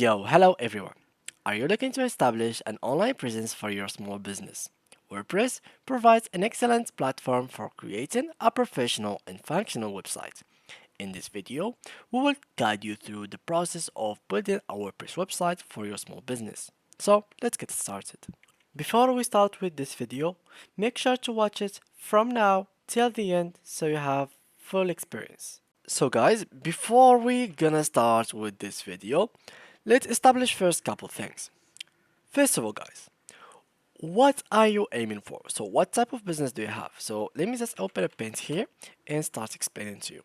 Hello everyone. Are you looking to establish an online presence for your small business? WordPress provides an excellent platform for creating a professional and functional website. In this video, we will guide you through the process of building a WordPress website for your small business. So let's get started. Before we start with this video, make sure to watch it from now till the end so you have full experience. So guys, before we gonna start with this video, let's establish first couple things. First of all, guys, what are you aiming for? So what type of business do you have? So let me just open a Paint here and start explaining to you.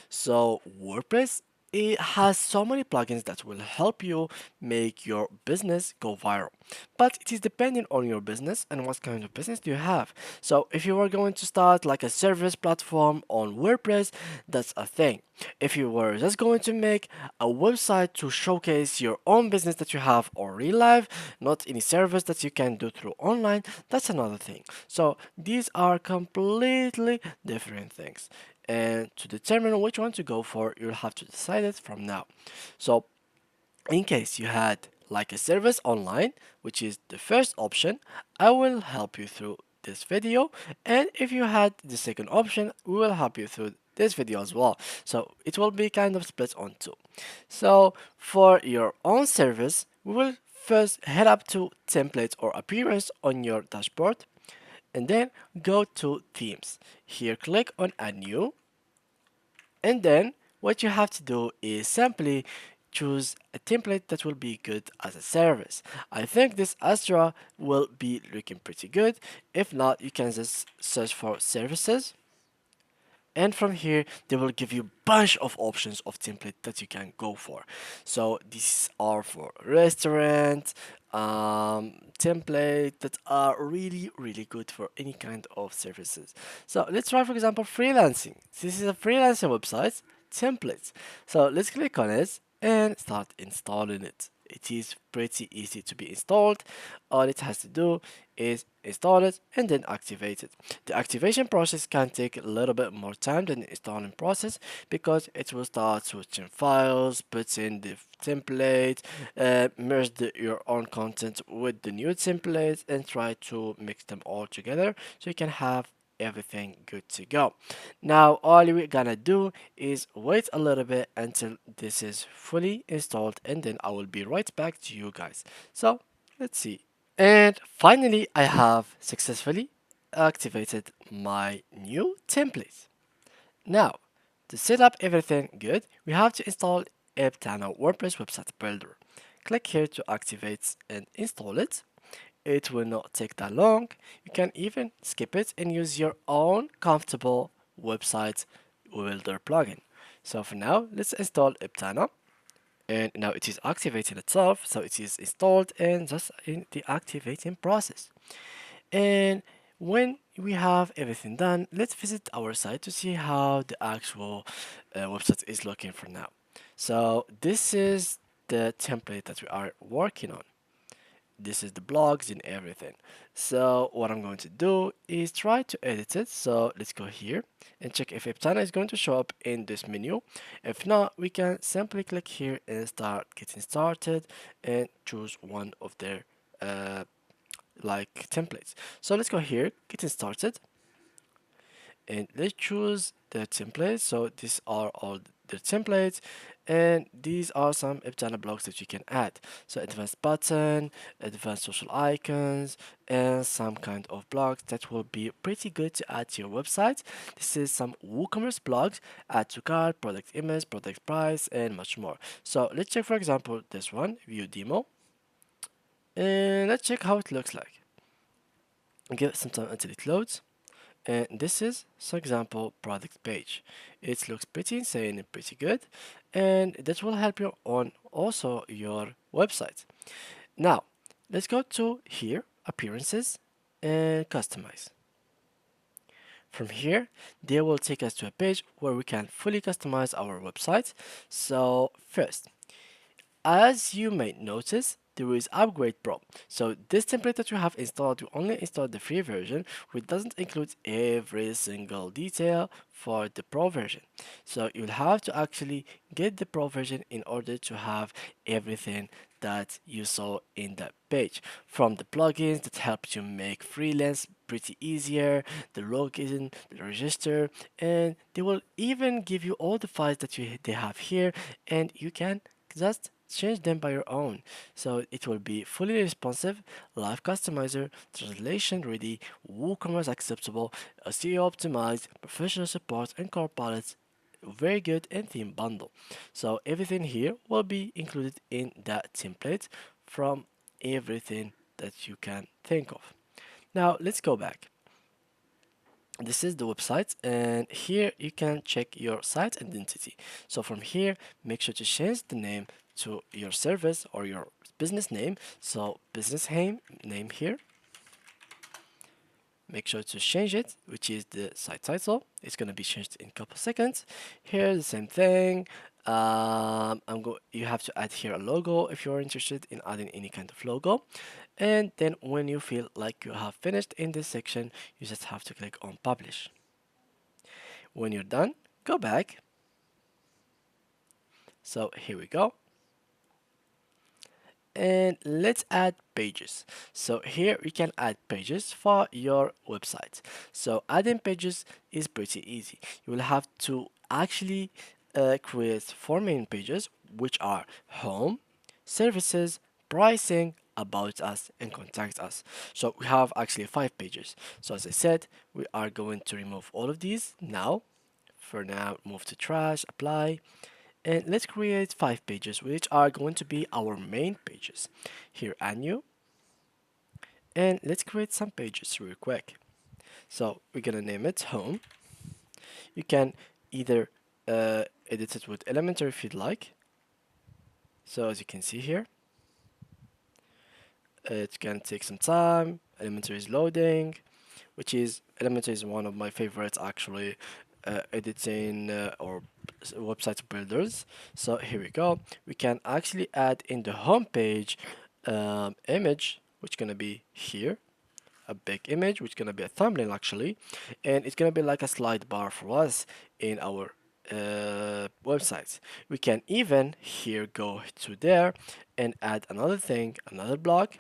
So WordPress, it has so many plugins that will help you make your business go viral. But it is depending on your business and what kind of business do you have. So if you were going to start like a service platform on WordPress, that's a thing. If you were just going to make a website to showcase your own business that you have or real life, not any service that you can do through online, that's another thing. So these are completely different things. And to determine which one to go for, you'll have to decide it from now. So in case you had like a service online, which is the first option, I will help you through this video. And if you had the second option, we will help you through this video as well. So it will be kind of split on two. So for your own service, we will first head up to templates or appearance on your dashboard and then go to themes. Here click on add new, and then what you have to do is simply choose a template that will be good as a service. I think this Astra will be looking pretty good. If not, you can just search for services, and from here they will give you a bunch of options of template that you can go for. So these are for restaurant template that are really good for any kind of services. So let's try, for example, freelancing. This is a freelancing website template. So let's click on it and start installing it. It is pretty easy to be installed. All it has to do is install it and then activate it. The activation process can take a little bit more time than the installing process because it will start switching files, put in the template, merge your own content with the new template and try to mix them all together so you can have everything good to go. Now all we're gonna do is wait a little bit until this is fully installed and then I will be right back to you guys. So let's see. And finally I have successfully activated my new template. Now to set up everything good, we have to install Eptana WordPress website builder. Click here to activate and install it. It will not take that long. You can even skip it and use your own comfortable website builder plugin. So for now, let's install Iptana. And now it is activating itself, so it is installed and just in the activating process. And when we have everything done, let's visit our site to see how the actual website is looking for now. So this is the template that we are working on. This is the blogs and everything. So what I'm going to do is try to edit it. So let's go here and check if Eptana is going to show up in this menu. If not, we can simply click here and start getting started and choose one of their like templates. So let's go here, getting started, and let's choose the templates. So these are all the templates, and these are some Eptana blocks that you can add. So advanced button, advanced social icons, and some kind of blogs that will be pretty good to add to your website. This is some WooCommerce blogs, add to cart, product image, product price, and much more. So let's check, for example, this one, view demo, and let's check how it looks like. Give it some time until it loads. And this is some example product page. It looks pretty insane and pretty good, and that will help you on also your website. Now let's go to here, appearances, and customize. From here they will take us to a page where we can fully customize our website. So first, as you may notice, there is Upgrade Pro. So this template that you have installed, you only install the free version, which doesn't include every single detail for the Pro version. So you'll have to actually get the Pro version in order to have everything that you saw in that page, from the plugins that helps you make freelance pretty easier, the login, the register, and they will even give you all the files that they have here, and you can just change them by your own. So it will be fully responsive, live customizer, translation ready, WooCommerce acceptable, SEO optimized, professional support, and core palettes very good, and theme bundle. So everything here will be included in that template from everything that you can think of. Now let's go back. This is the website, and here you can check your site identity. So from here, make sure to change the name to your service or your business name. So business name here, make sure to change it, which is the site title. It's going to be changed in a couple seconds. Here the same thing. You have to add here a logo if you're interested in adding any kind of logo, and then when you feel like you have finished in this section, you just have to click on publish. When you're done, go back. So here we go, and let's add pages. So here we can add pages for your website. So adding pages is pretty easy. You will have to actually create four main pages, which are home, services, pricing, about us, and contact us. So we have actually five pages. So as I said, we are going to remove all of these now. For now, move to trash, apply, and let's create five pages, which are going to be our main pages. Here, add new, and let's create some pages real quick. So we're gonna name it home. You can either edit it with Elementor if you'd like. So as you can see here, it can take some time. Elementor is loading, which is Elementor is one of my favorites actually, editing or website builders. So here we go. We can actually add in the home page image, which gonna be here, a big image, which gonna be a thumbnail actually, and it's gonna be like a slide bar for us in our websites. We can even here go to there and add another thing, another block,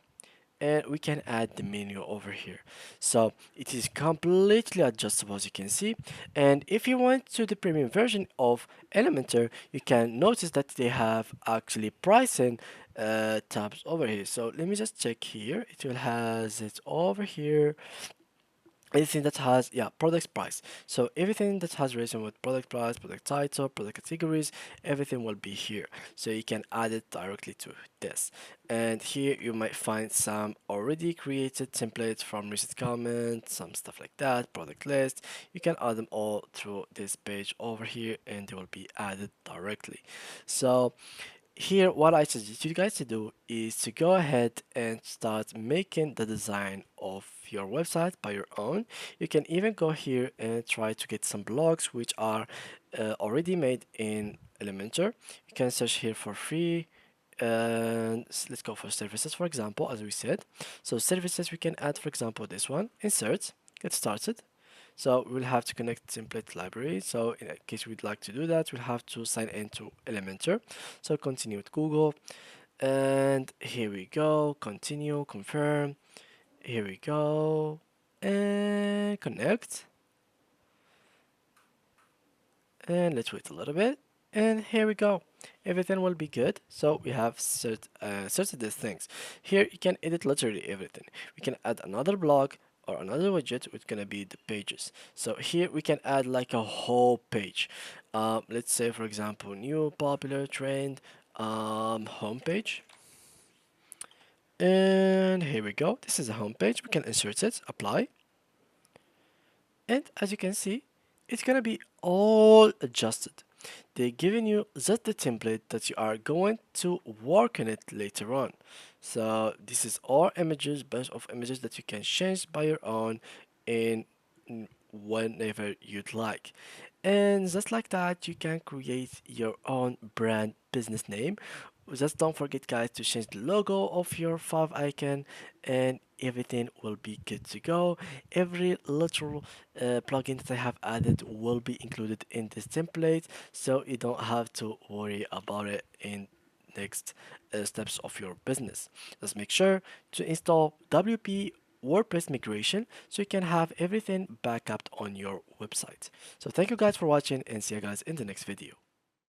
and we can add the menu over here. So it is completely adjustable as you can see, and if you went to the premium version of Elementor, you can notice that they have actually pricing tabs over here. So let me just check here. It will has it over here, anything that has, yeah, product price. So everything that has relation with product price, product title, product categories, everything will be here, so you can add it directly to this. And here you might find some already created templates from recent comments, some stuff like that, product list. You can add them all through this page over here, and they will be added directly. So here what I suggest you guys to do is to go ahead and start making the design of your website by your own. You can even go here and try to get some blogs which are already made in Elementor. You can search here for free, and let's go for services, for example, as we said. So services, we can add, for example, this one, insert, get started. So we'll have to connect template library. So in case we'd like to do that, we'll have to sign into Elementor. So continue with Google, and here we go, continue, confirm, here we go, and connect, and let's wait a little bit, and here we go, everything will be good. So we have certain these things. Here you can edit literally everything. We can add another blog or another widget, which gonna be the pages. So here we can add like a whole page. Let's say for example, new popular trend homepage, and here we go. This is a homepage. We can insert it, apply, and as you can see, it's gonna be all adjusted. They're giving you just the template that you are going to work on it later on. So this is all images, bunch of images that you can change by your own in whenever you'd like. And just like that, you can create your own brand business name just don't forget, guys, to change the logo of your five icon, and everything will be good to go. Every literal plugin that I have added will be included in this template, so you don't have to worry about it in next steps of your business. Just make sure to install WP WordPress migration so you can have everything backed up on your website. So thank you guys for watching, and see you guys in the next video.